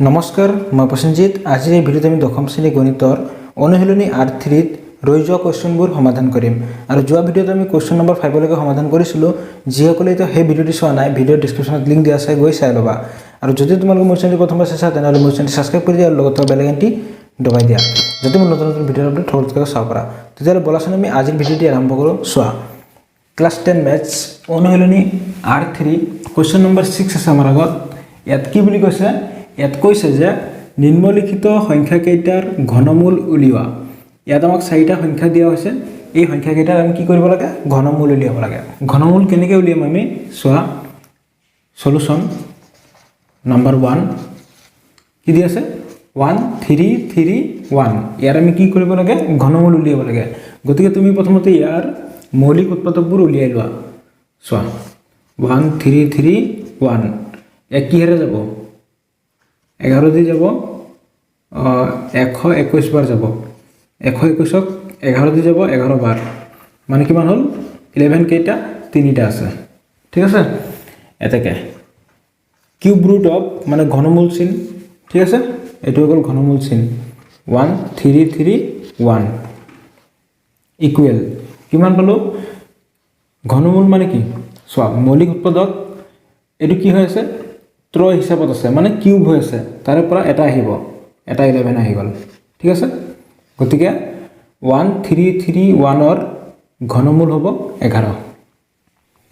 নমস্কাৰ মই প্ৰসেনজিৎ আজিৰ এই ভিডিঅ'ত আমি দশম শ্ৰেণী গণিতৰ অনুশীলনী R3 ত ৰৈ যোৱা কোৱেশ্চনবোৰ সমাধান কৰিম আৰু যোৱা ভিডিঅ'ত আমি কোৱেশ্চন নম্বৰ 5 লৈকে সমাধান কৰিছিলো যিসকলে তো সেই ভিডিঅ'টো চোৱা নাই ভিডিঅ'ৰ ডেসক্ৰিপচনত লিংক দিয়া আছে গৈ চাই ল'বা আৰু যদি তোমালোকে মোৰ চেনেলটো প্ৰথমবাৰ চাইছা তেনেহ'লে মোৰ চেনেলটো সাবস্ক্ৰাইব কৰি দিয়া আৰু লগতে বেল আইকনটি দবাই দিয়া যাতে মোৰ নতুন নতুন ভিডিঅ'ৰ আপডেট সহজভাৱে চাব পাৰা তেতিয়াহ'লে বলাচোন আমি আজিৰ ভিডিঅ'টি আৰম্ভ কৰোঁ চোৱা ক্লাস 10 ম্যাথছ অনুশীলনী R3 কোৱেশ্চন নম্বৰ 6 আছে আমাৰ আগত ইয়াত কি বুলি কৈছে ইয়াত কৈছে যে নিম্নলিখিত সংখ্যা কেইটাৰ ঘনমূল উলিওৱা ইয়াত আমাক চাৰিটা সংখ্যা দিয়া হৈছে এই সংখ্যা কেইটাৰ আমি কি কৰিব লাগে ঘনমূল উলিয়াব লাগে ঘনমূল কেনেকৈ উলিয়াম আমি চোৱা সলিউশন নাম্বাৰ 1 কি দি আছে 1 3 3 1 ইয়াৰ আমি কি কৰিব লাগে ঘনমূল উলিয়াব লাগে গতিকে তুমি প্ৰথমতে ইয়াৰ মৌলিক উৎপাদকবোৰ উলিয়াই লোৱা চোৱা 1 3 3 1 এক কি হেৰে যাব 11 দি যাব 121 বাৰ যাব 121ক 11 দি যাব 11 বাৰ মানে কিমান হল 11 কেইটা তিনিটা আছে ঠিক আছে এটাকে কিউব ৰুট অফ মানে ঘনমূল চিন ঠিক আছে এটো হল ঘনমূল চিন 1 3 3 1 ইকুৱেল কিমান পালো ঘনমূল মানে কি চোৱা মৌলিক উৎপাদক এটো কি হৈ আছে ত্ৰয় হিচাপত আছে মানে কিউব হৈ আছে তাৰে পৰা এটা আহিব এটা 11 আহি গল ঠিক আছে গতিকে 1 3 3 1 ৰ ঘনমূল হ'ব 11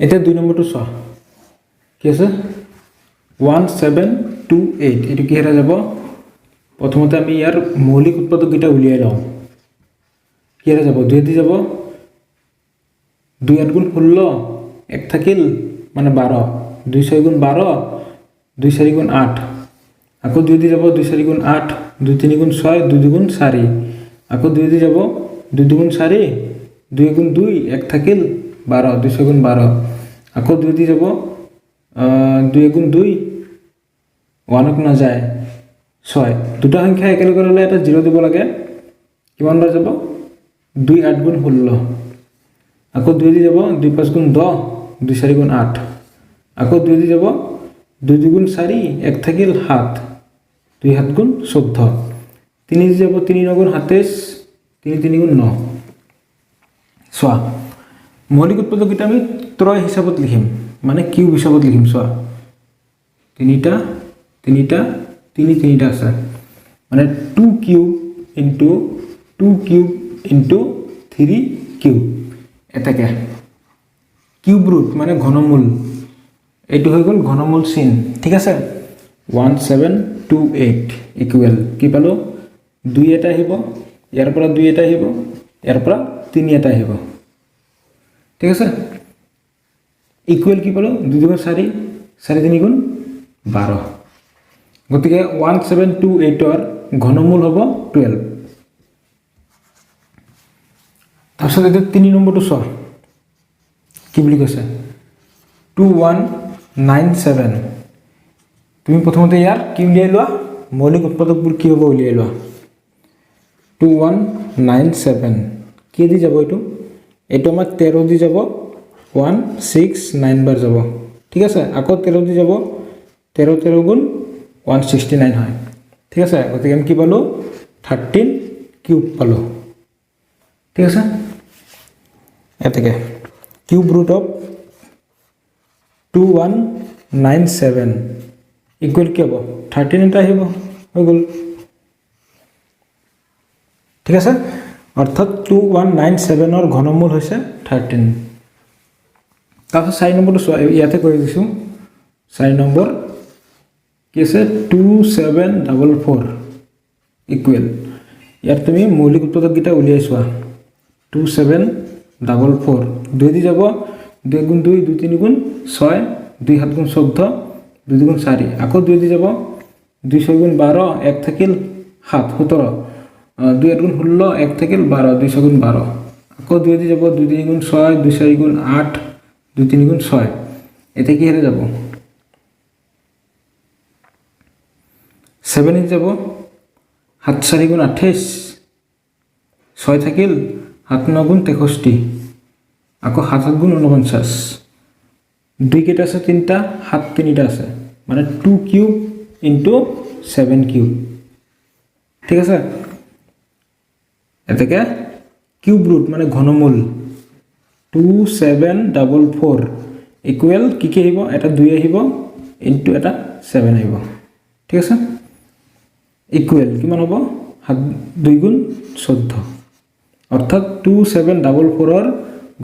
এটা দুই নম্বৰটো চোৱা কি আছে 1728 এটো কি হেৰা যাব প্ৰথমতে আমি ইয়াৰ মৌলিক উৎপাদক কিটা উলিয়াই লওঁ কি হেৰা যাব 2 দি যাব 2 গুণ 16 এক থাকিল মানে 12 2 6 গুণ 12 2 4 গুণ 8 আকৌ 2 দি যাব 2 4 গুণ 8 2 3 গুণ 6 2 গুণ 4 আকৌ 2 দি যাব 2 গুণ 4 2 গুণ 2 এক থাকিল 12 2 6 গুণ 12 আকৌ 2 দি যাব 2 গুণ 2 1ক না যায় 6 দুটা সংখ্যা একেলগে হলে এটা 0 দিব লাগে কিমান বাৰ যাব 2 8 গুণ 16 আকৌ 2 দি যাব 2 5 গুণ 10 2 4 গুণ 8 আকৌ 2 দি যাব 2 গুণ 4 এক থাকিল 7 2 7 গুণ 14 3 দি যাব 3 9 গুণ 27 3 3 গুণ 9 চোৱা মৌলিক উৎপাদক কিটা আমি ত্ৰয় হিচাপত লিখিম মানে কিউব হিচাপত লিখিম চোৱা তিনিটা তিনিটা তিনি তিনিটা আছে মানে 2 cube into 2 cube into 3 cube এটাকে কিউব ৰুট মানে ঘনমূল এটো হৈ গল ঘনমূল চিন ঠিক আছে 1728 ইকুৱেল কি পালো 2 এটা আহিব ইয়াৰ পৰা 2 এটা আহিব ইয়াৰ পৰা 3 এটা আহিব ঠিক আছে ইকুৱেল কি পালো 2 গুণ 4 4 3 গুণ 12 গতিকে 1728 ৰ ঘনমূল হ'ব 12 তাৰপিছত এটা 3 নম্বৰটো চোৱা কি বুলি কৈছে 2197 তুমি প্ৰথমতে ইয়াৰ কি উলিয়াই লোৱা মৌলিক উৎপাদকবোৰ কি হ'ব উলিয়াই লোৱা 2197 কি দি যাব এটো আমাৰ 13 দি যাব 169 বাৰ যাব ঠিক আছে আকৌ 13 দি যাব 13 13 গুণ 169 হয় ঠিক আছে গতিকে আমি কি পালো 13 কিউব পালো ঠিক আছে এটাকে কিউব ৰুট অফ 2197 ইকুৱেল কি হ'ব 13 এটা আহিব হৈ গল ঠিক আছে অৰ্থাৎ 2197 ৰ ঘনমূল হৈছে 13 তাৰপিছত 4 নম্বৰটো চোৱা ইয়াতে কৰি দিছো 4 নম্বৰ কি আছে 2744 ইকুৱেল ইয়াত তুমি মৌলিক উৎপাদক কিটা উলিয়াই চোৱা 2744 2 দি যাব 2 গুণ 2 2 3 গুণ 6 2 7 গুণ 14 2 গুণ 4 আকৌ 2 দি যাব 2 6 গুণ 12 এক থাকিল 7 17 2 8 গুণ 16 এক থাকিল 12 2 6 গুণ 12 আকৌ 2 দি যাব 2 3 গুণ 6 2 4 গুণ 8 2 3 গুণ 6 এতে কি হেৰে যাব 7 দি যাব 7 4 গুণ 28 6 থাকিল 7 9 গুণ 63 আকৌ 7 7 গুণ 49 2 কেইটা আছে 3টা 7 3টা আছে মানে 2 কিউব ইনটু 7 কিউব ঠিক আছে এটাকে কিউব রুট মানে ঘনমূল 2744 ইকুয়াল কি কি আহিব এটা 2 আহিব ইনটু এটা 7 আহিব ঠিক আছে ইকুয়াল কিমান হ'ব 2 গুণ 14 অর্থাৎ 2744 এর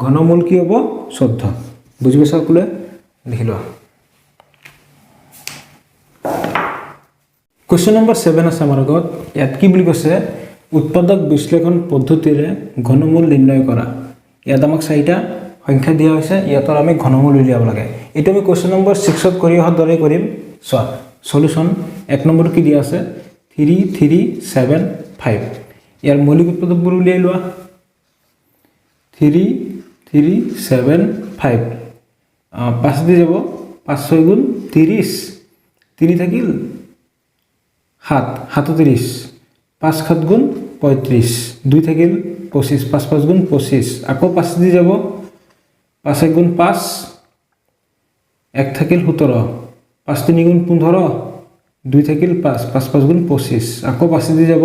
ঘনমূল কি হ'ব 14 বুঝি পাইছা সকলে লিখি লোৱা কোশ্চেন নম্বৰ 7 আছে আমাৰ আগত ইয়াত কি বুলি কৈছে উৎপাদক বিশ্লেষণ পদ্ধতিৰে ঘনমূল নিৰ্ণয় কৰা ইয়াত আমাক চাৰিটা সংখ্যা দিয়া হৈছে ইয়াতৰ আমি ঘনমূল উলিয়াব লাগে এটো আমি কোশ্চেন নম্বৰ 6 ত কৰি অহাৰ দৰে কৰিম চোৱা সলিউশন 1 নম্বৰ কি দিয়া আছে 3375 ইয়াৰ মৌলিক উৎপাদকবোৰ উলিয়াই লোৱা 3375 5 দি যাব 5 6 গুণ 30 3 থাকিল 7 37 5 7 গুণ 35 2 থাকিল 25 5 5 গুণ 25 আকৌ 5 দি যাব 5 1 গুণ 5 1 থাকিল 17 5 3 গুণ 15 2 থাকিল 5 5 5 গুণ 25 আকৌ 5 দি যাব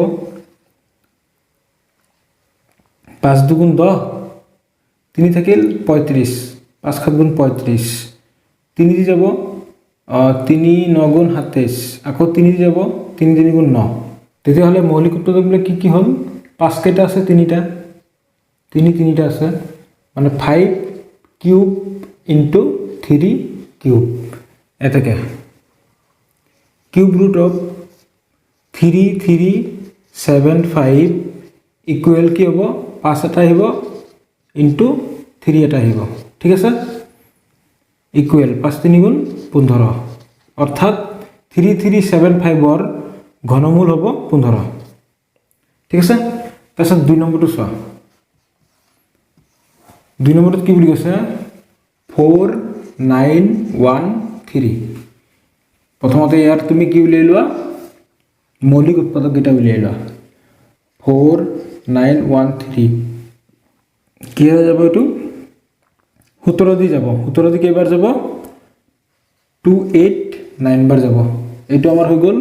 5 2 গুণ 10 3 থাকিল 35 5 7 গুণ 35 3 দি যাব 3 9 গুণ 27 আকৌ 3 দি যাব 3 3 গুণ 9 তেতিয়া হলে মৌলিক উৎপাদকবিলাক কি কি হল 5 কেটা আছে 3টা 3টা আছে মানে 5 কিউব ইনটু 3 কিউব এটাকে কিউব রুট অফ 3375 ইকুয়াল কি হ'ব 5 এটা আহিব ইনটু 3 এটা আহিব ঠিক আছে ইকুয়াল 5 3 গুণ 15 অর্থাৎ 3375 এর ঘনমূল হ'ব 15 ঠিক আছে তাৰপিছত 2 নম্বৰটো চোৱা 2 নম্বৰত কি বুলি কৈছে 4913 প্ৰথমতে ইয়াৰ তুমি কি উলিয়াই লোৱা মৌলিক উৎপাদক কেইটা উলিয়াই লোৱা 4913 কি হৈ যাব এটো 17 দি যাব 17 দি কেইবাৰ যাব 289 বাৰ যাব এটো আমাৰ হৈ গল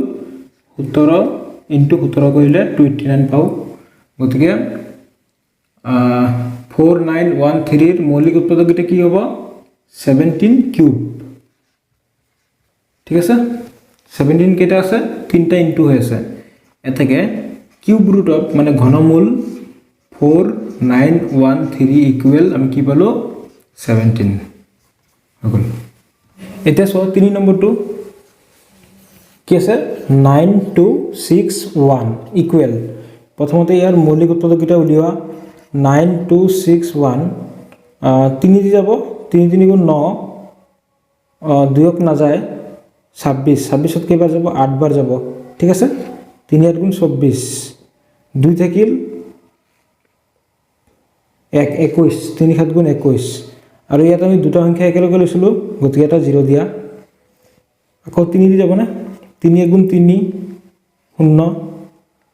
17 ইনটু 17 কৰিলে 289 পাও গতিকে 4913 এর মৌলিক উৎপাদক এটা কি হ'ব 17 কিউব ঠিক আছে 17 কেটা আছে 3টা ইনটু হৈ আছে এটাকে কিউব রুট অফ মানে ঘনমূল 4913 ইকুয়াল আমি কি পালো 17 হগল এটা সো 3 নম্বৰটো কি আছে 9261 ইকুয়াল প্ৰথমতে ইয়াৰ মৌলিক উৎপাদক এটা উলিওয়া 9261 3 দি যাব 3 3 গুণ 9 2ক না যায় 26 26 ত কেইবাৰ যাব 8 বাৰ যাব ঠিক আছে 3 8 গুণ 24 2 থাকিল 1 21 3 7 গুণ 21 আৰু ইয়াত আমি দুটা সংখ্যা একেলগে লৈছিলো গতিকে এটা 0 দিয়া আকৌ 3 দি যাব না 3 1 গুণ 3 0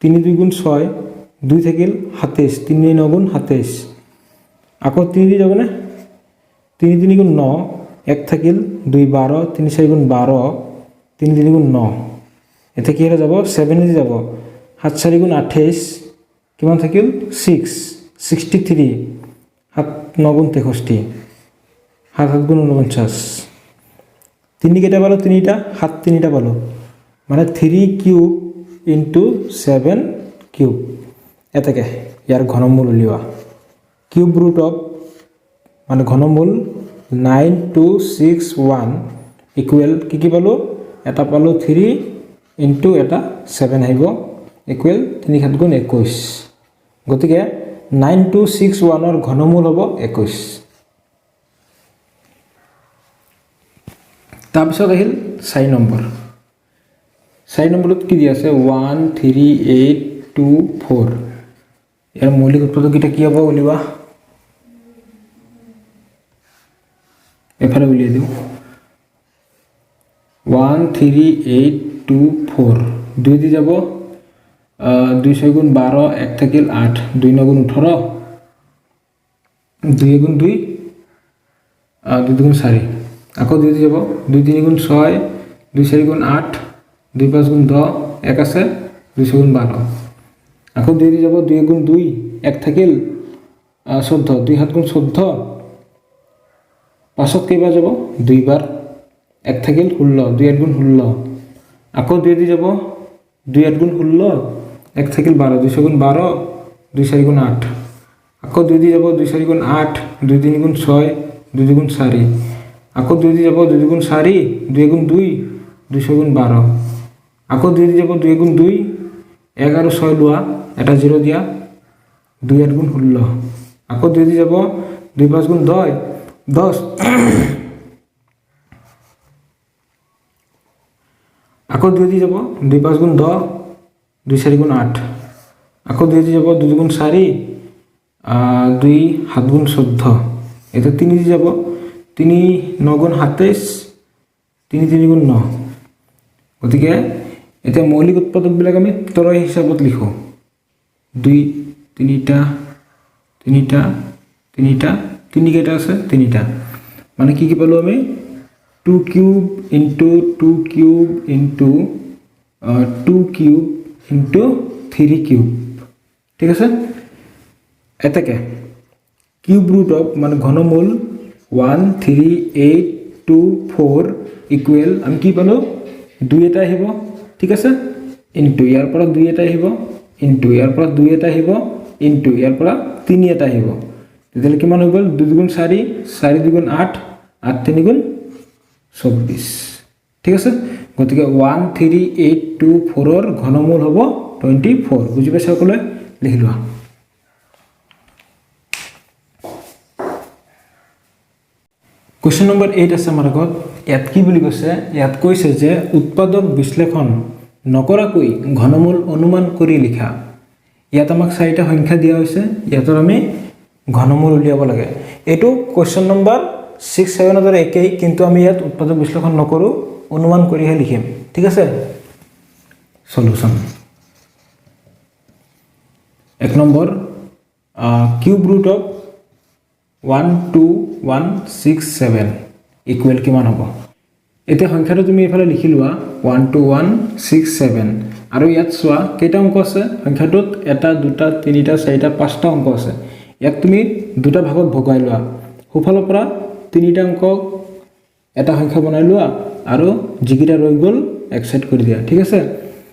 3 2 গুণ 6 2 থাকিল 27 3 9 গুণ 27 আকৌ 3 দি যাব না 3 3 গুণ 9 1 থাকিল 2 12 3 4 গুণ 12 3 3 গুণ 9 এতে কি হয়ে যাব 7 দি যাব 7 4 গুণ 28 কিমান থাকিল 6 63 7 9 গুণ 63 7 7 গুণ 49 3 কেটা পালো 3টা 7 3টা পালো মানে 3 কিউব ইনটু 7 কিউব এটাকে ইয়াৰ ঘনমূল উলিওয়া কিউব রুট অফ মানে ঘনমূল 9261 ইকুয়াল কি পালো এটা পালো 3 ইনটু এটা 7 আহিব ইকুয়াল 3 7 গুণ 21 গতিকে 9261 এর ঘনমূল হ'ব 21 তাৰপিছত আহিল 4 নম্বৰ 4 নম্বৰত কি দিয়া আছে 13824 ইয়াৰ মৌলিক উৎপাদক এটা কি হ'ব উলিওয়া এফালে উলিয়াই দিও 13824 2 দি যাব 2 6 গুণ 12 1 থাকিল 8 2 9 গুণ 18 2 গুণ 2 2 গুণ 4 আকৌ 2 দি যাব 2 3 গুণ 6 2 4 গুণ 8 2 5 গুণ 10 1 আছে 2 গুণ 12 আকৌ 2 দি যাব 2 গুণ 2 1 থাকিল 14 2 7 গুণ 14 পাছত কেইবাৰ যাব 2 বাৰ 1 থাকিল 16 2 8 গুণ 16 আকৌ 2 দি যাব 2 8 গুণ 16 1 থাকিল 12 2 গুণ 12 2 4 গুণ 8 আকৌ 2 দি যাব 2 4 গুণ 8 2 3 গুণ 6 2 গুণ 4 আকৌ 2 দি যাব 2 গুণ 4 2 গুণ 2 2 গুণ 12 আকৌ 2 দি যাব 2 গুণ 2 1 আৰু 6 লোৱা এটা 0 দিয়া 2 8 গুণ 16 আকৌ 2 দি যাব 2 5 গুণ 10 আকৌ 2 দি যাব 2 5 গুণ 10 2 4 গুণ 8 আকৌ 2 দি যাব 2 গুণ 4 2 7 গুণ 14 এটা 3 দি যাব 3 9 গুণ 27 3 3 গুণ 9 গতিকে এতিয়া মৌলিক উৎপাদকবিলাক আমি ত্ৰয় হিচাপত লিখো 2 3টা 3টা 3টা 3 কেইটা আছে 3টা মানে কি কি পালো আমি 2 cube into 2 cube into 2 cube into 3 cube ঠিক আছে এটাকে কিউব রুট অফ মানে ঘনমূল 1 3 8 2 4 ইকুৱেল আমি কি পালো 2 এটা আহিব ঠিক আছে ইনটু ইয়াৰ পৰা 2 এটা আহিব ইনটু ইয়াৰ পৰা 2 এটা আহিব ইনটু ইয়াৰ পৰা 3 এটা আহিব তেতিয়ালে কিমান হৈ গ'ল 2 গুণ 4 4 2 গুণ 8 8 3 গুণ 24 ঠিক আছে গতিকে 1 3 8 2 4 ৰ ঘনমূল হ'ব 24 বুজি পাইছা সকলোৱে লিখি লোৱা क्वेश्चन नंबर 8 আছে আমাৰ আগত ইয়াত কি বুলি কৈছে ইয়াত কৈছে যে উৎপাদক বিশ্লেষণ নকৰাকৈ ঘনমূল অনুমান কৰি লিখা ইয়াত আমাক চাৰিটা সংখ্যা দিয়া হৈছে ইয়াতৰ আমি ঘনমূল উলিয়াব লাগে এটো क्वेश्चन नंबर 6 7 ৰ একেই কিন্তু আমি ইয়াত উৎপাদক বিশ্লেষণ নকৰো অনুমান কৰিহে লিখিম ঠিক আছে সলিউশন এক number cube root of 1 2 1 6 7 equal কিমান হ'ব এতিয়া সংখ্যাটো তুমি এফালে লিখি লোৱা 1 2 1 6 7 আৰু ইয়াত চোৱা কেইটা অংক আছে সংখ্যাটোত এটা দুটা তিনিটা চাৰিটা পাঁচটা অংক আছে ইয়াক তুমি দুটা ভাগত ভগাই লোৱা সোফালৰ পৰা তিনিটা অংক এটা সংখ্যা বনাই লোৱা আৰু যিকিটা ৰৈ গ'ল এক সাইড কৰি দিয়া ঠিক আছে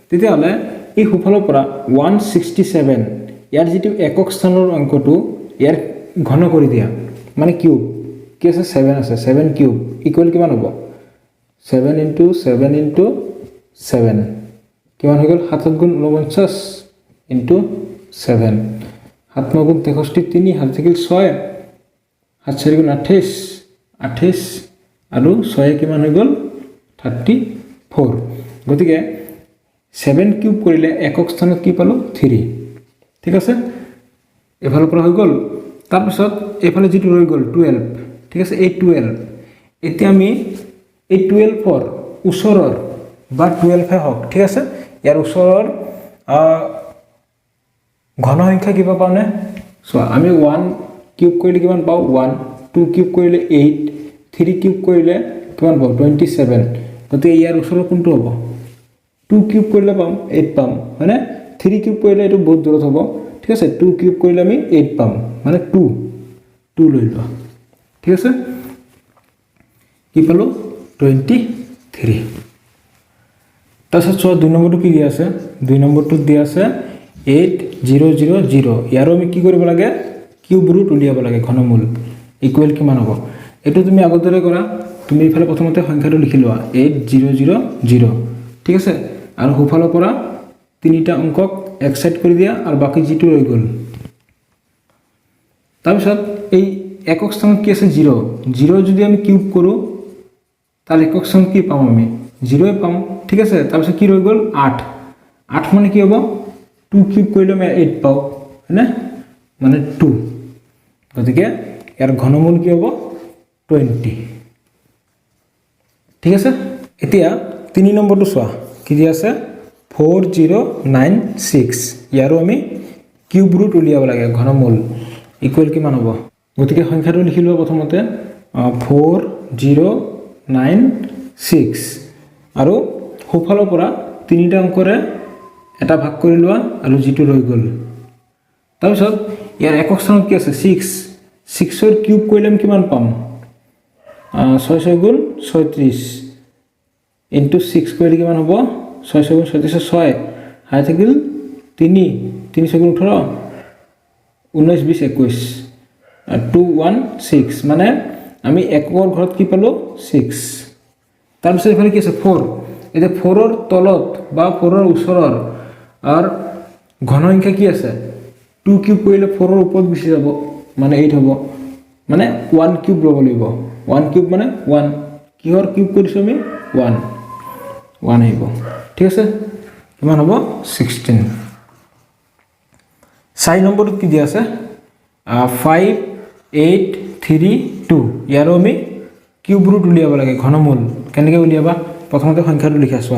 তেতিয়া হলে এই সোফালৰ পৰা 167 ইয়াৰ যেটো একক স্থানৰ অংকটো ইয়াৰ ঘন কৰি দিয়া মানে কিউব কি আছে 7 আছে 7 কিউব ইকুৱেল কিমান হ'ব 7 into 7 into 7 কিমান হৈ গ'ল 7 গুণ 49 into 7 7 গুণ 63 3 হাত থাকিল 6 7 4 গুণ 28 28 আৰু 6 কিমান হৈ গ'ল 34 গতিকে 7 কিউব কৰিলে একক স্থানত কি পালো 3 ঠিক আছে এফালৰ পৰা হৈ গ'ল তাৰ পিছত এফালে যেটো ৰৈ গ'ল 12 ঠিক আছে এই 12 এতিয়া আমি এই 12 ফৰ ওচৰৰ বা 12 হে হক ঠিক আছে ইয়াৰ ওচৰৰ ঘন সংখ্যা কিবা পাওনে সো আমি 1 কিউব কৰিলে কিমান পাও 1 2 কিউব কৰিলে 8 3 কিউব কৰিলে কিমান পাও 27 গতে ইয়াৰ ওচৰৰ কোনটো হ'ব 2 কিউব কৰিলে পাম 8 পাম মানে 3 কিউব কৰিলে এটো বহুত দূৰত হ'ব ঠিক আছে 2 কিউব কৰিলে আমি 8 পাম মানে 2 লৈ লোৱা ঠিক আছে কি পালো 23 তাছত চোৱা 2 নম্বৰটো কি দিয়া আছে 2 নম্বৰটো দিয়া আছে 8000 ইয়াৰো আমি কি কৰিব লাগে কিউব ৰুট উলিয়াব লাগে ঘনমূল ইকুৱেল কিমান হ'ব এটো তুমি আগতৰে কৰা তুমি ইফালে প্ৰথমতে সংখ্যাটো লিখি লোৱা 8000 ঠিক আছে আৰু সোফালৰ পৰা তিনিটা অংকক এক সাইড কৰি দিয়া আৰু বাকি যেটো ৰৈ গ'ল তাৰপিছত এই একক স্থানত কি আছে 0 যদি আমি কিউব কৰো তাৰ একক স্থান কি পাম আমি 0 পাম ঠিক আছে তাৰপিছত কি ৰৈ গ'ল 8 মানে কি হ'ব 2 কিউব কৰিলে আমি 8 পাও হয়নে মানে 2 গতিকে ইয়াৰ ঘনমূল কি হ'ব 20 ঠিক আছে এতিয়া 3 নম্বৰটো চোৱা কি দি আছে 4096 ইয়াৰো আমি কিউব ৰুট উলিয়াব লাগে ঘনমূল ইকুৱেল কিমান হ'ব গতিকে সংখ্যাটো লিখি লোৱা প্ৰথমতে 4096 আৰু সোফালৰ পৰা তিনিটা অংকৰে এটা ভাগ কৰি লোৱা আৰু যিটো ৰৈ গ'ল তাৰপিছত ইয়াৰ একক স্থানত কি আছে 6 ৰ কিউব কৰিলে আমি কিমান পাম 6 6 গুণ 36 ইনটু 6 কৰিলে কিমান হ'ব 6 6 গুণ 36 6 হাই থাকিল 3 3 6 গুণ 18 19 20 21 2 1 6 মানে আমি একৰ ঘৰত কি পালো 6 তাৰপিছত এফালে কি আছে 4 এটা 4 ৰ তলত বা 4 ৰ ওচৰৰ আৰ ঘন সংখ্যা কি আছে 2 কিউব কৰিলে 4 ৰ ওপৰত গুচি যাব মানে 8 হ'ব মানে 1 কিউব ল'ব লাগিব 1 কিউব মানে 1 কিহৰ কিউব কৰিছো আমি 1 আহিব ঠিক আছে কিমান হ'ব 16 4 নম্বৰটো কি দিয়া আছে 5 8 3 2 ইয়াৰো আমি কিউব ৰুট উলিয়াব লাগে ঘনমূল কেনেকৈ উলিয়াবা প্ৰথমতে সংখ্যাটো লিখি আছো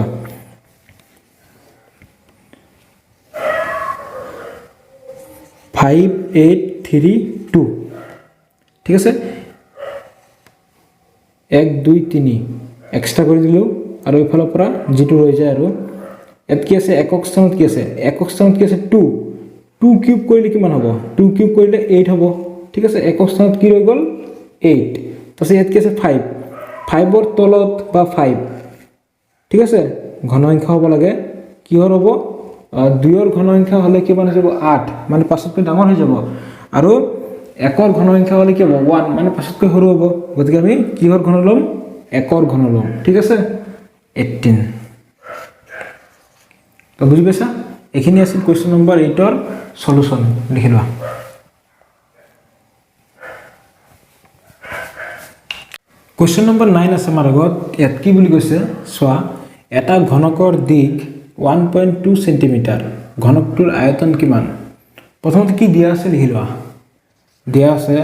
5 8 3 2 ঠিক আছে 1 2 3 এক্সট্ৰা কৰি দিলো আৰু ইফালৰ পৰা যেটো ৰৈ যায় আৰু এত কি আছে একক স্থানত কি আছে 2 কিউব কৰিলে কিমান হ'ব 2 কিউব কৰিলে 8 হ'ব ঠিক আছে একক স্থানত কি ৰৈ গ'ল 8 তাৰপিছত ইয়াত কি আছে 5 ৰ তলত বা 5 ঠিক আছে ঘন সংখ্যা হ'ব লাগে কিহৰ হ'ব 2 ৰ ঘন সংখ্যা হলে কিমান হৈ যাব 8 মানে পাছতকৈ ডাঙৰ হৈ যাব আৰু একৰ ঘন সংখ্যা হলে কি হ'ব 1 মানে পাছতকৈ সৰু হ'ব গতিকে আমি কিহৰ ঘন লম একৰ ঘন লম ঠিক আছে 18 তো বুজি পাইছা এখিনি আছিল কোৱেশ্চন নম্বৰ 8 ৰ সলিউশন লিখি লোৱা কোৱেশ্চন নম্বৰ 9 আছে আমাৰ আগত ইয়াত কি বুলি কৈছে চোৱা এটা ঘনকৰ দিক 1.2 সেন্টিমিটাৰ ঘনকটোৰ আয়তন কিমান প্ৰথমতে কি দিয়া আছে লিখি লোৱা দিয়া আছে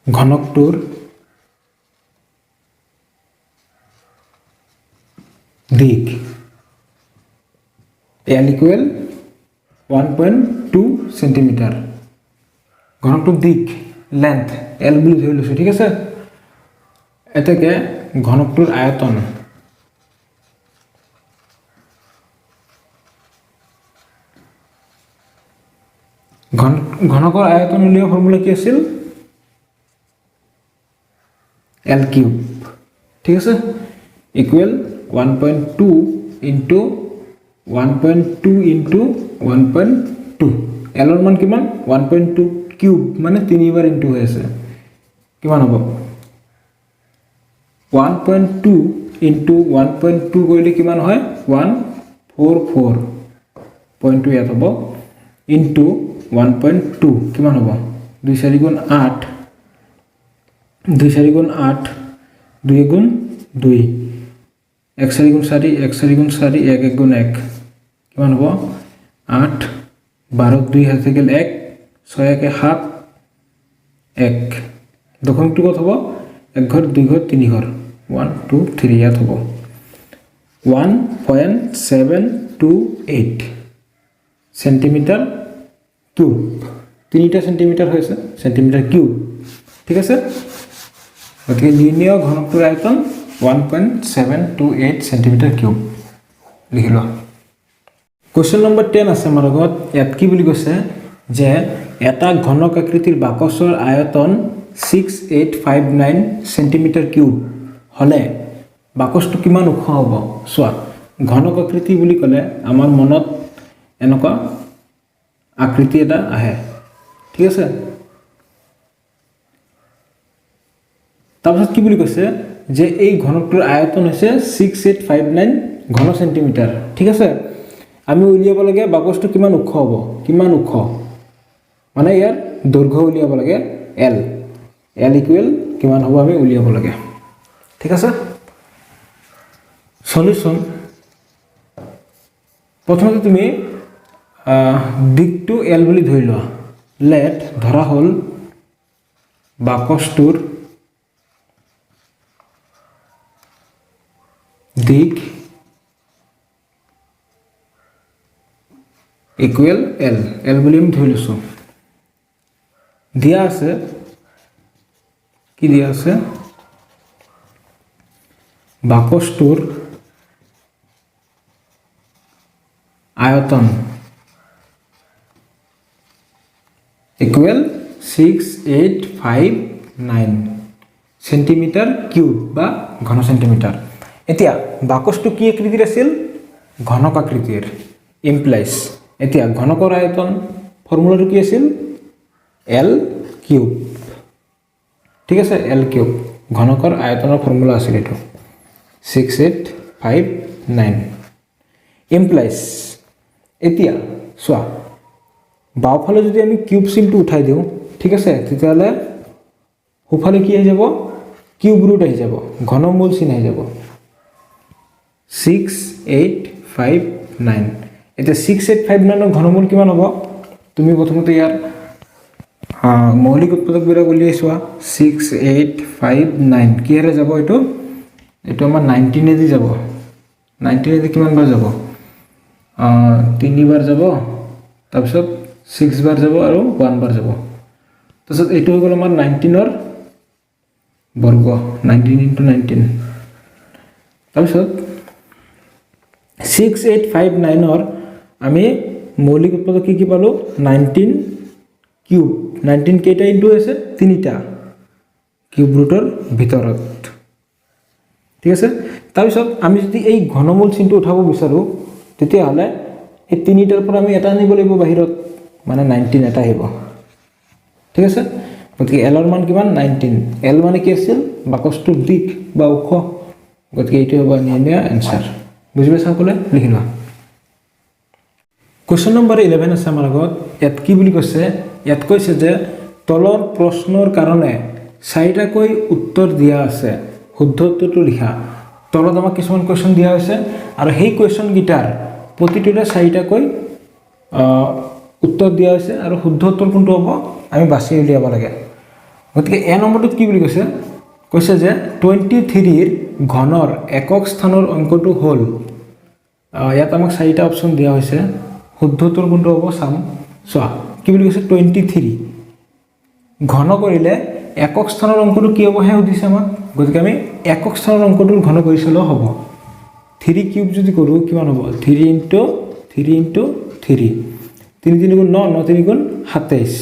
ঘনকটোৰ দিক L equal 1.2 সেন্টিমিটাৰ ঘনকটোৰ দিক লেন্থ L বুলি ধৰি লৈছো ঠিক আছে এটাকে ঘনকটোৰ আয়তন ঘনকৰ আয়তন উলিওৱা ফৰ্মুলা কি আছিল L কিউব ঠিক আছে ইকুৱেল 1.2 into 1.2 into 1.2 L ৰ মান কিমান 1.2 কিউব মানে 3 বাৰ ইনটু হৈ আছে কিমান হ'ব 1.2 into 1.2 কৰিলে কিমান হয় 144.2 ইয়াত হ'ব into 1.2 কিমান হ'ব 2 4 গুণ 8 2 4 গুণ 8 2 গুণ 2 1 4 গুণ 4 1 4 গুণ 4 1 1 গুণ 1 কিমান হ'ব 8 12 2 হাতে গেল 1 6 1 7 1 দশমিকটো কত হ'ব 1 ঘৰ 2 ঘৰ 3 ঘৰ 1 2 3 ইয়াত হ'ব 1.728 সেন্টিমিটাৰ কিউব 3টা সেন্টিমিটাৰ হয়েছে সেন্টিমিটাৰ কিউব ঠিক আছে গতিকে লিনিয়াৰ ঘনকটোৰ আয়তন 1.728 সেন্টিমিটাৰ কিউব লিখি লোৱা কোৱেশ্চন নম্বৰ 10 আছে আমাৰ আগত ইয়াত কি বুলি কৈছে যে এটা ঘনক আকৃতিৰ বাকচৰ আয়তন 6859 সেন্টিমিটাৰ কিউব হলে বাকচটো কিমান ওখ হ'ব চোৱা ঘনক আকৃতি বুলি ক'লে আমাৰ মনত এনেকুৱা আকৃতি এটা আহে ঠিক আছে তাৰপিছত কি বুলি কৈছে যে এই ঘনকটোৰ আয়তন হৈছে 6859 ঘন সেন্টিমিটার ঠিক আছে আমি উলিয়াব লাগে বাকচটো কিমান ওখ হ'ব কিমান ওখ মানে ইয়াৰ দৈৰ্ঘ্য উলিয়াব লাগে L ইকুৱেল কিমান হ'ব আমি উলিয়াব লাগে ঠিক আছে সলিউশন প্ৰথমতে তুমি দিকটো L বুলি ধৰি লোৱা লেট ধৰা হল বাকচটোৰ দিক ইকুৱেল L বুলি আমি ধৰি লৈছো দিয়া আছে কি দিয়া আছে বাকচটোৰ আয়তন ইকুৱেল 6859 সেন্টিমিটাৰ কিউব বা ঘন সেন্টিমিটাৰ। এতিয়া বাকচটো কি আকৃতিৰ আছিল? ঘনক আকৃতিৰ, ইমপ্লাইজ। এতিয়া ঘনকৰ আয়তন ফৰ্মুলাটো কি আছিল? L cube. ঠিক আছে, এল কিউব ঘনকৰ আয়তনৰ ফৰ্মুলা আছিল এইটো 6859 ইমপ্লাইজ। এতিয়া চোৱা, বাওঁফালে যদি আমি কিউব চিনটো উঠাই দিওঁ, ঠিক আছে, তেতিয়াহ'লে সোঁফালে কি আহি যাব? কিউব ৰুট আহি যাব, ঘনমূল চিন আহি যাব 6859। এতিয়া 6859ৰ ঘনমূল কিমান হ'ব? তুমি প্ৰথমতে ইয়াৰ মৌলিক উৎপাদকবিলাক উলিয়াই চোৱা। 6859 কিহেৰে যাব? এইটো আমাৰ 19 যাব। 19 কিমান বাৰ যাব? 3 বাৰ যাব, তাৰপিছত 6 বাৰ যাব আৰু 1 বাৰ যাব। তাৰপিছত এইটো হৈ গ'ল আমাৰ 19ৰ বৰ্গ, 19 × 19। তাৰপিছত 6859ৰ আমি মৌলিক উৎপাদক কি পালোঁ? 19 কিউব। 19 কেইটা ইনটু আছে? 3টা কিউব ৰুটৰ ভিতৰত। ঠিক আছে, তাৰপিছত আমি যদি এই ঘনমূল চিনটো উঠাব বিচাৰোঁ, তেতিয়াহ'লে এই 3টাৰ পৰা আমি এটা আনিব লাগিব বাহিৰত, মানে 19 এটা আহিব। ঠিক আছে, গতিকে এলৰ মান কিমান? 19। এল মানে কি আছিল? বাকচটোৰ দিশ বা ওখ। গতিকে এইটো হ'ব নিৰ্ণয় এনচাৰ। বুজি পাইছা সকলে? লিখি লোৱা। কুৱেশ্যন নম্বৰ 11 আছে আমাৰ আগত। ইয়াত কি বুলি কৈছে? ইয়াত কৈছে যে তলৰ প্ৰশ্নৰ কাৰণে 4টাকৈ উত্তৰ দিয়া আছে, শুদ্ধ উত্তৰটো লিখা। তলত আমাক কিছুমান কুৱেশ্যন দিয়া হৈছে আৰু সেই কুৱেশ্যনকেইটাৰ প্ৰতিটোৰে 4টাকৈ উত্তৰ দিয়া হৈছে আৰু শুদ্ধ উত্তৰ কোনটো হ'ব আমি বাছি উলিয়াব লাগে। গতিকে এ নম্বৰটোত কি বুলি কৈছে? কৈছে যে 23ৰ ঘনৰ একক স্থানৰ অংকটো হ'ল, ইয়াত আমাক 4টা অপশ্যন দিয়া হৈছে, শুদ্ধ উত্তৰ কোনটো হ'ব চাম। চোৱা কি বুলি কৈছে? 23 ঘন কৰিলে একক স্থানৰ অংকটো কি হ'ব হে সুধিছে আমাক। গতিকে আমি একক স্থানৰ অংকটোৰ ঘন কৰি চালেও হ'ব। 3 কিউব যদি কৰোঁ কিমান হ'ব? 3 × 3 × 3, 3 3 গুণ 9, 9 3 গুণ 27,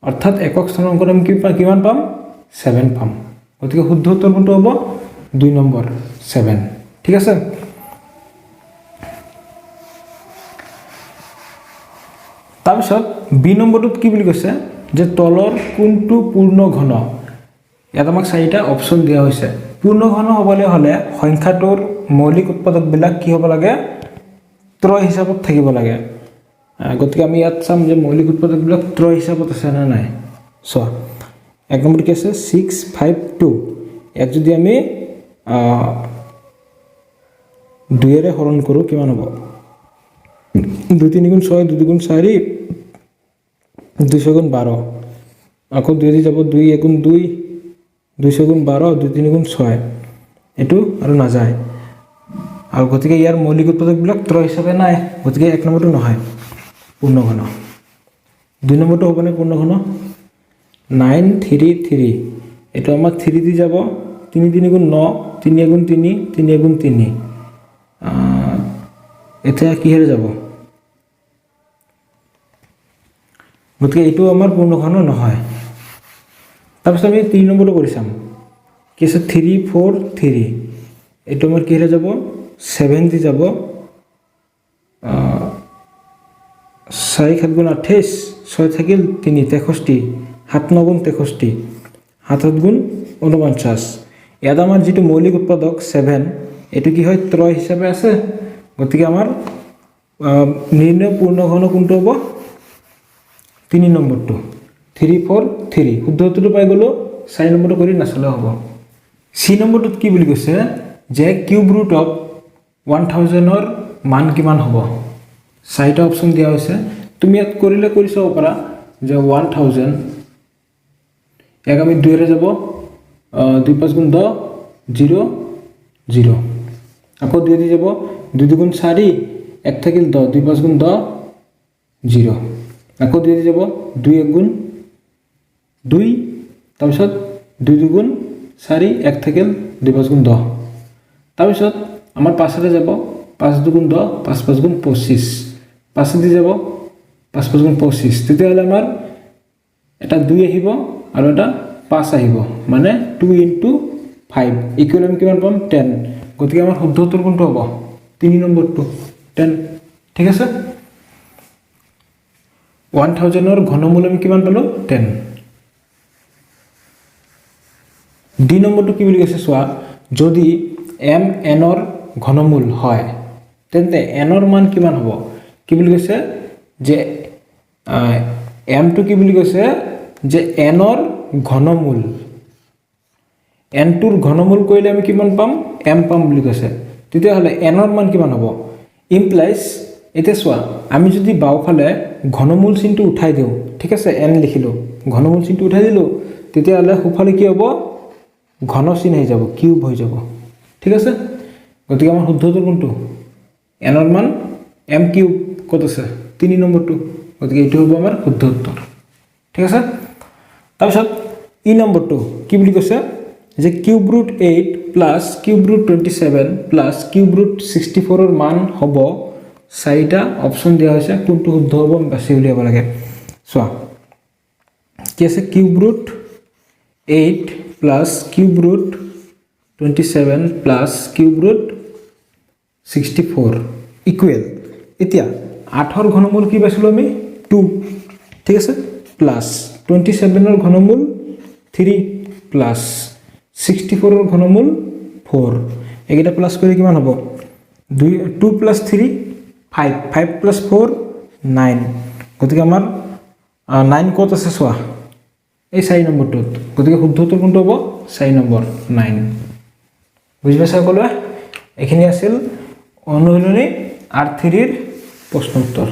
অৰ্থাৎ একক স্থানৰ অংকটো আমি কিমান পাম? 7 পাম। গতিকে শুদ্ধ উত্তৰ কোনটো হ'ব? 2 নম্বৰ 7। ঠিক আছে, তাৰপিছত বি নম্বৰটোত কি বুলি কৈছে? যে তলৰ কোনটো পূৰ্ণ ঘন? ইয়াত আমাক 4টা অপশ্যন দিয়া হৈছে। পূৰ্ণ ঘন হ'বলৈ হ'লে সংখ্যাটোৰ মৌলিক উৎপাদকবিলাক কি হ'ব লাগে? ত্ৰয় হিচাপত থাকিব লাগে। গতিকে আমি ইয়াত চাম যে মৌলিক উৎপাদকবিলাক ত্ৰয় হিচাপত আছে নে নাই। চোৱা, 1 নম্বৰ কি আছে? 652। ইয়াক যদি আমি 2ৰে হৰণ কৰোঁ কিমান হ'ব? 2 3 গুণ 6, 2 2 গুণ 4, 2 6 গুণ 12, আকৌ 2 দি যাব, 2 1 গুণ 2, 2 6 গুণ 12, 2 3 গুণ 6, এইটো আৰু নাযায়। আৰু গতিকে ইয়াৰ মৌলিক উৎপাদকবিলাক ত্ৰয় হিচাপে নাই। গতিকে 1 নম্বৰটো নহয় পূৰ্ণ ঘন। 2 নম্বৰটো হ'বনে পূৰ্ণ ঘন? 9 3 3, এইটো আমাক 3 দি যাব, 3 3 গুণ 9, 3 গুণ 3, 3 গুণ 3, এতিয়া কিহেৰে যাব? গতিকে এইটো আমাৰ পূৰ্ণ ঘন নহয়। তাৰপিছত আমি 3 নম্বৰটো কৰি চাম। কি আছে? 3 4 3, এইটো আমাৰ কিহেৰে যাব? 7 দি যাব, 4 7 গুণ 28, 6 থাকিল 3 63, 7 9 গুণ 63, 7 7 গুণ 49। ইয়াত আমাৰ যিটো মৌলিক উৎপাদক 7, এইটো কি হয়? ত্ৰয় হিচাপে আছে। গতিকে আমাৰ নিৰ্ণয় পূৰ্ণ ঘন কোনটো হ'ব? 3 নম্বৰটো 3 4 3। শুদ্ধ উত্তৰটো পাই গ'লোঁ। 4 নম্বৰটো কৰি নাচালেও হ'ব। চি নম্বৰটোত কি বুলি কৈছে? যে কিউব ৰুট অফ 1000ৰ মান কিমান হ'ব? 4টা অপশ্যন দিয়া হৈছে। তুমি ইয়াত কৰিলে কৰি চাব পাৰা যে 1000, ইয়াক আমি 2ৰে যাব, 2 5 গুণ 10, 0 0, আকৌ 2 দি যাব, 2 2 গুণ 4, 1 থাকিল 10, 2 5 গুণ 10, 0, আকৌ 2 দি যাব, 2 1 গুণ 2, তাৰপিছত 2 2 গুণ 4, 1 থাকিল 2 5 গুণ 10, তাৰপিছত আমাৰ 5ৰে যাব, 5 2 গুণ 10, 5 5 গুণ 25, 5 দি যাব 5 5 গুণ 25 তেতিয়াহ'লে আমাৰ এটা 2 আহিব আৰু এটা 5 আহিব মানে 2 * 5 ইকুৱেল আমি কিমান পাম 10 গতিকে আমাৰ শুদ্ধ উত্তৰ কোনটো হ'ব 3 নম্বৰটো 10 ঠিক আছে 1000 ৰ ঘনমূল আমি কিমান পালো 10 ডি নম্বৰটো কি বুলি কৈছে চোৱা যদি m n ৰ ঘনমূল হয় তেন্তে n ৰ মান কিমান হ'ব কি বুলি কৈছে যে m টো কি বুলি কৈছে যে n ৰ ঘনমূল n টোৰ ঘনমূল কৰিলে আমি কিমান পাম m পাম বুলি কৈছে তেতিয়াহ'লে n ৰ মান কিমান হ'ব ইমপ্লাইজ এটা চোৱা আমি যদি বাওফালে ঘনমূল চিনটো উঠাই দিও ঠিক আছে n লিখিলো ঘনমূল চিনটো উঠাই দিলো তেতিয়াহ'লে সোফালে কি হ'ব ঘন চিন হৈ যাব কিউব হৈ যাব ঠিক আছে গতিকে আমাৰ শুদ্ধ উত্তৰ কোনটো n ৰ মান m কিউব কত আছে 3 নম্বৰটো গতিকে এইটো হ'ব আমাৰ শুদ্ধ উত্তৰ ঠিক আছে তাৰপিছত ই নম্বৰটো কি বুলি কৈছে যে cube root 8 plus cube root 27 plus cube root 64 ৰ মান হ'ব চাৰিটা অপচন দিয়া হৈছে কোনটো শুদ্ধ হ'ব আমি বাছি উলিয়াব লাগে চোৱা কি আছে cube root 8 plus cube root 27 plus cube root 64 equal এতিয়া 8 ৰ ঘনমূল কি পাইছিলো আমি 2 ঠিক আছে প্লাস 27 ৰ ঘনমূল 3 প্লাস 64 ৰ ঘনমূল 4 একেটা প্লাস কৰি কিমান হ'ব 2 প্লাস 3 5 5 প্লাস 4 9 গতিকে আমাৰ 9 কত আছে চোৱা এই 4 নম্বৰটোত গতিকে শুদ্ধ উত্তৰ কোনটো হ'ব 4 নম্বৰ 9 বুজি পাইছা সকলোৱে এখিনি আছিল অনুশীলনী R3 ৰ প্ৰশ্ন উত্তৰ